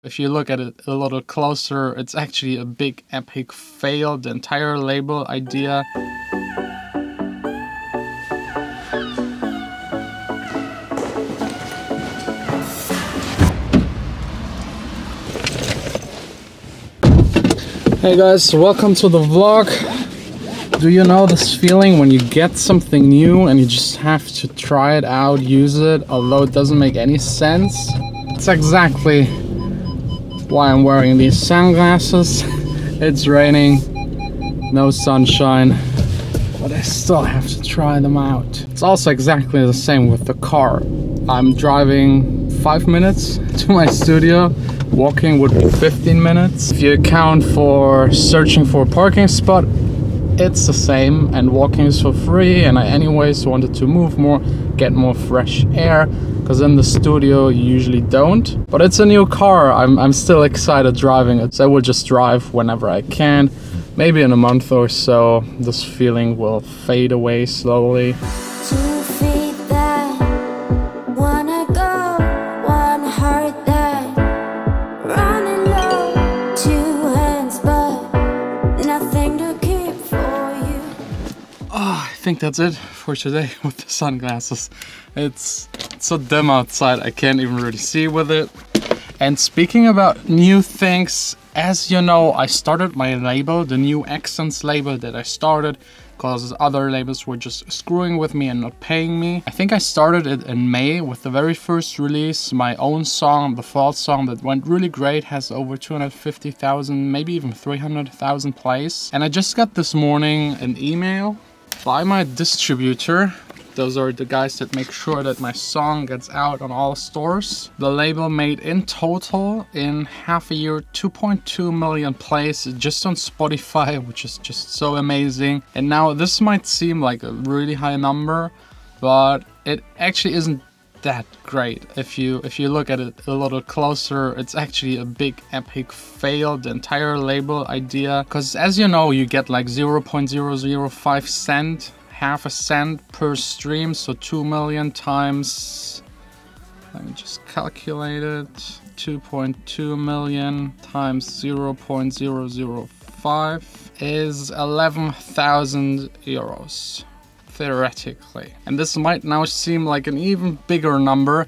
If you look at it a little closer, it's actually a big epic fail, the entire label idea. Hey guys, welcome to the vlog. Do you know this feeling when you get something new and you just have to try it out, use it, although it doesn't make any sense? It's exactly why I'm wearing these sunglasses. It's raining, no sunshine, but I still have to try them out. It's also exactly the same with the car. I'm driving 5 minutes to my studio. Walking would be 15 minutes. If you account for searching for a parking spot, it's the same, and walking is for free. And I anyways wanted to move more, get more fresh air, because in the studio you usually don't. But it's a new car. I'm still excited driving it, so I will just drive whenever I can. Maybe in a month or so this feeling will fade away slowly. 2 feet that wanna go, one heart that running low, 2 hands but nothing to keep for you. Oh, I think that's it for today with the sunglasses. It's so dim outside, I can't even really see with it. And speaking about new things, as you know, I started my label, the new Accents label that I started, because other labels were just screwing with me and not paying me. I think I started it in May with the very first release, my own song, the fall song that went really great, has over 250,000, maybe even 300,000 plays. And I just got this morning an email by my distributor. Those are the guys that make sure that my song gets out on all stores. The label made in total in half a year 2.2 million plays just on Spotify, which is just so amazing. And now this might seem like a really high number, but it actually isn't that great. If you look at it a little closer, it's actually a big epic fail, the entire label idea. Because as you know, you get like 0.005 cent, half a cent per stream, so 2 million times, let me just calculate it, 2.2 million times 0.005 is 11,000 euros, theoretically. And this might now seem like an even bigger number,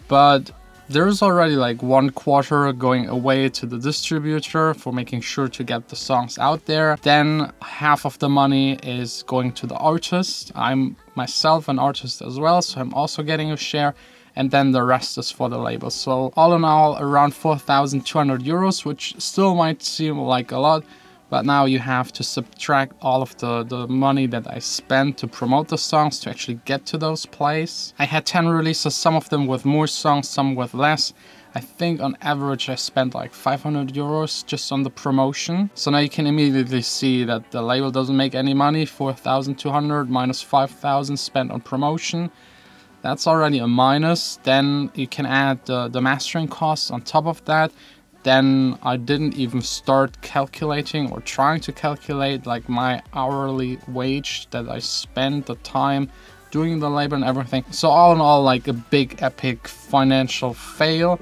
but there's already like 1/4 going away to the distributor for making sure to get the songs out there. Then half of the money is going to the artist. I'm myself an artist as well, so I'm also getting a share. And then the rest is for the label. So all in all, around 4,200 euros, which still might seem like a lot. But now you have to subtract all of the money that I spent to promote the songs to actually get to those plays. I had 10 releases, some of them with more songs, some with less. I think on average I spent like 500 euros just on the promotion. So now you can immediately see that the label doesn't make any money. 4,200 minus 5,000 spent on promotion. That's already a minus. Then you can add the mastering costs on top of that. Then I didn't even start calculating or trying to calculate like my hourly wage that I spent, the time doing the labor and everything. So all in all, like a big epic financial fail.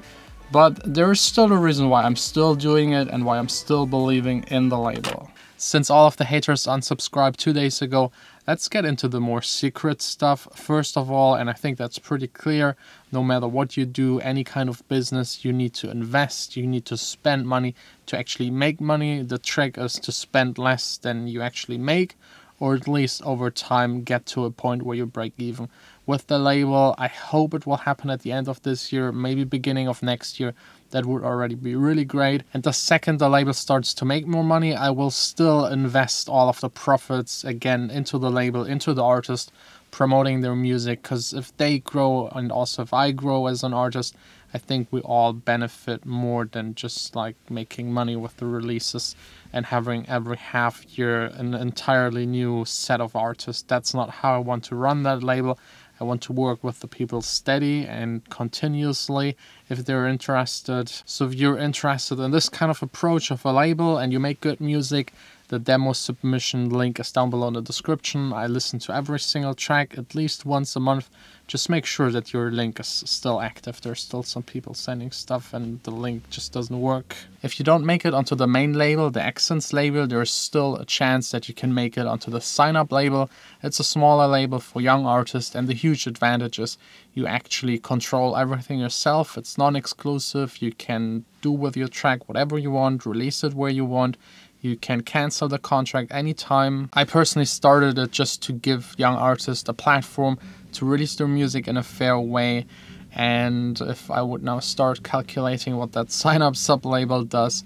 But there is still a reason why I'm still doing it and why I'm still believing in the label. Since all of the haters unsubscribed 2 days ago, let's get into the more secret stuff. First of all, and I think that's pretty clear, no matter what you do, any kind of business, you need to invest, you need to spend money to actually make money. The trick is to spend less than you actually make, or at least over time get to a point where you break even. With the label, I hope it will happen at the end of this year, maybe beginning of next year. That would already be really great. And the second the label starts to make more money, I will still invest all of the profits again into the label, into the artist, promoting their music. Because if they grow and also if I grow as an artist, I think we all benefit more than just like making money with the releases and having every half year an entirely new set of artists. That's not how I want to run that label. I want to work with the people steady and continuously if they're interested. So if you're interested in this kind of approach of a label and you make good music, The demo submission link is down below in the description. I listen to every single track at least once a month. Just make sure that your link is still active. There's still some people sending stuff and the link just doesn't work. If you don't make it onto the main label, the Accents label, there's still a chance that you can make it onto the sineUP label. It's a smaller label for young artists, and the huge advantage is you actually control everything yourself. It's non-exclusive. You can do with your track whatever you want, release it where you want. You can cancel the contract anytime. I personally started it just to give young artists a platform to release their music in a fair way. And if I would now start calculating what that sineUP sub-label does,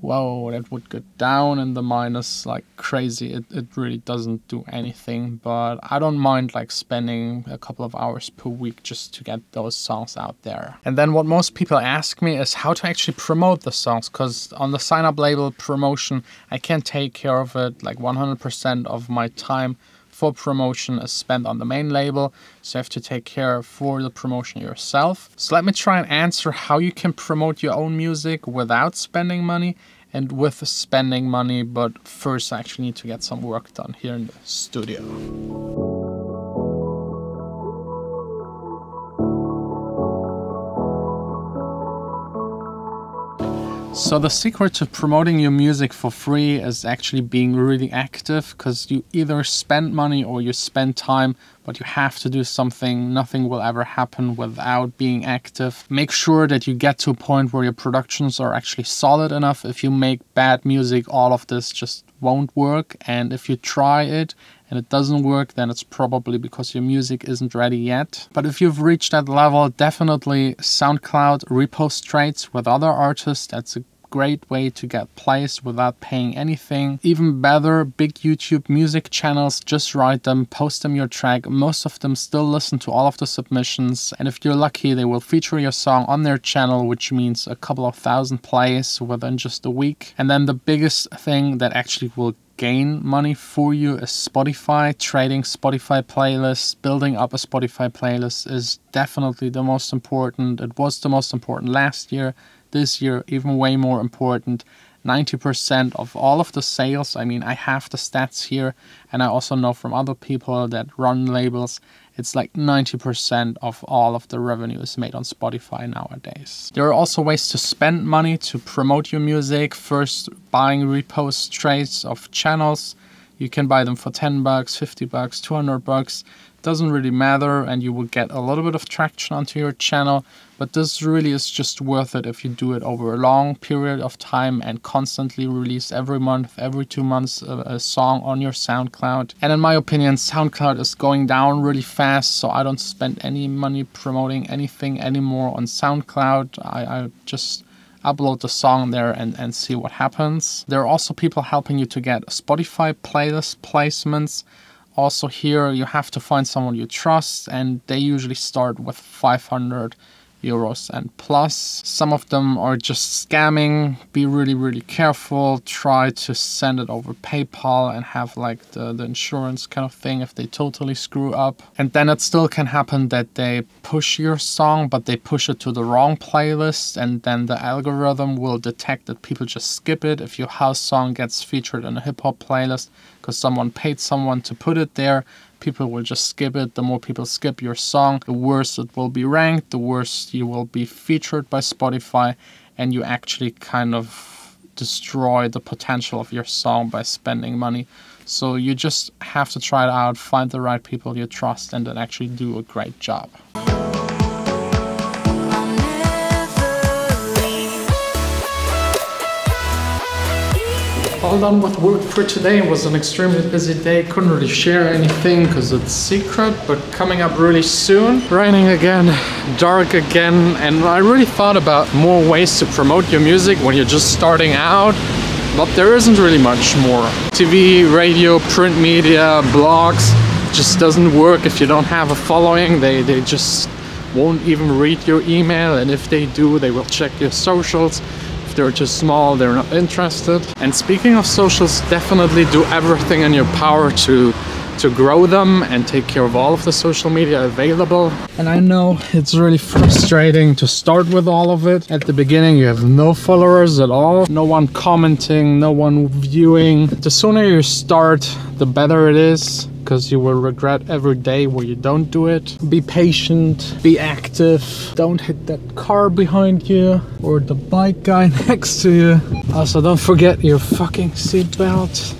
whoa, that would go down in the minus like crazy. It really doesn't do anything, but I don't mind like spending a couple of hours per week just to get those songs out there. And then what most people ask me is how to actually promote the songs, because on the sineUP label promotion, I can't take care of it. Like 100% of my time for promotion is spent on the main label, so you have to take care for the promotion yourself. So let me try and answer how you can promote your own music without spending money and with spending money, but first I actually need to get some work done here in the studio. So the secret to promoting your music for free is actually being really active, because you either spend money or you spend time, but you have to do something. Nothing will ever happen without being active. Make sure that you get to a point where your productions are actually solid enough. If you make bad music, all of this just won't work. And if you try it and it doesn't work, then it's probably because your music isn't ready yet. But if you've reached that level, definitely SoundCloud repost trades with other artists. That's a great way to get plays without paying anything. Even better, big YouTube music channels, just write them, post them your track. Most of them still listen to all of the submissions, and if you're lucky, they will feature your song on their channel, which means a couple of thousand plays within just a week. And then the biggest thing that actually will gain money for you is Spotify. Trading Spotify playlists, building up a Spotify playlist is definitely the most important. It was the most important last year. This year, even way more important. 90% of all of the sales, I mean, I have the stats here, and I also know from other people that run labels, it's like 90% of all of the revenue is made on Spotify nowadays. There are also ways to spend money to promote your music. First, buying repost trades of channels. You can buy them for 10 bucks, 50 bucks, 200 bucks. Doesn't really matter, and you will get a little bit of traction onto your channel, but this really is just worth it if you do it over a long period of time and constantly release every month, every 2 months a song on your SoundCloud. And in my opinion, SoundCloud is going down really fast, so I don't spend any money promoting anything anymore on SoundCloud. I just upload the song there and see what happens. There are also people helping you to get Spotify playlist placements. Also here you have to find someone you trust, and they usually start with 500 euros and plus. Some of them are just scamming. Be really careful. Try to send it over PayPal and have like the insurance kind of thing if they totally screw up. And then it still can happen that they push your song, but they push it to the wrong playlist, and then the algorithm will detect that people just skip it. If your house song gets featured in a hip-hop playlist because someone paid someone to put it there, people will just skip it. The more people skip your song, the worse it will be ranked, the worse you will be featured by Spotify, and you actually kind of destroy the potential of your song by spending money. So you just have to try it out, find the right people you trust, and then actually do a great job. All done with work for today. It was an extremely busy day. Couldn't really share anything because it's secret, but coming up really soon. Raining again, dark again, and I really thought about more ways to promote your music when you're just starting out, but there isn't really much more. TV, radio, print media, blogs, just doesn't work if you don't have a following. They just won't even read your email, and if they do, they will check your socials. They're too small, they're not interested. And speaking of socials, definitely do everything in your power to to grow them and take care of all of the social media available. And I know it's really frustrating to start with all of it. At the beginning, you have no followers at all, no one commenting, no one viewing. The sooner you start, the better it is, because you will regret every day where you don't do it. Be patient, be active, don't hit that car behind you or the bike guy next to you. Also, don't forget your fucking seatbelt.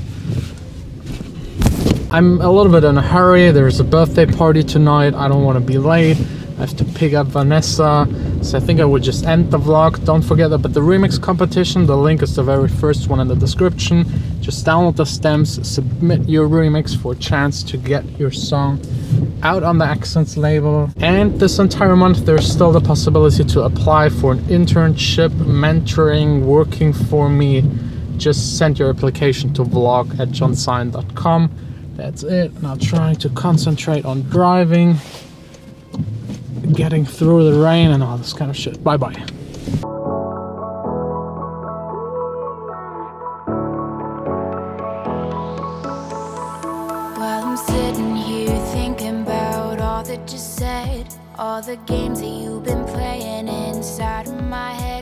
I'm a little bit in a hurry. There's a birthday party tonight. I don't want to be late. I have to pick up Vanessa, so I think I would just end the vlog. Don't forget about the remix competition. The link is the very first one in the description. Just download the stems, submit your remix for a chance to get your song out on the Accents label. And this entire month there's still the possibility to apply for an internship, mentoring, working for me. Just send your application to vlog@johnsine.com. That's it. Now trying to concentrate on driving, getting through the rain and all this kind of shit. Bye bye. While I'm sitting here thinking about all that you said, all the games that you've been playing inside of my head.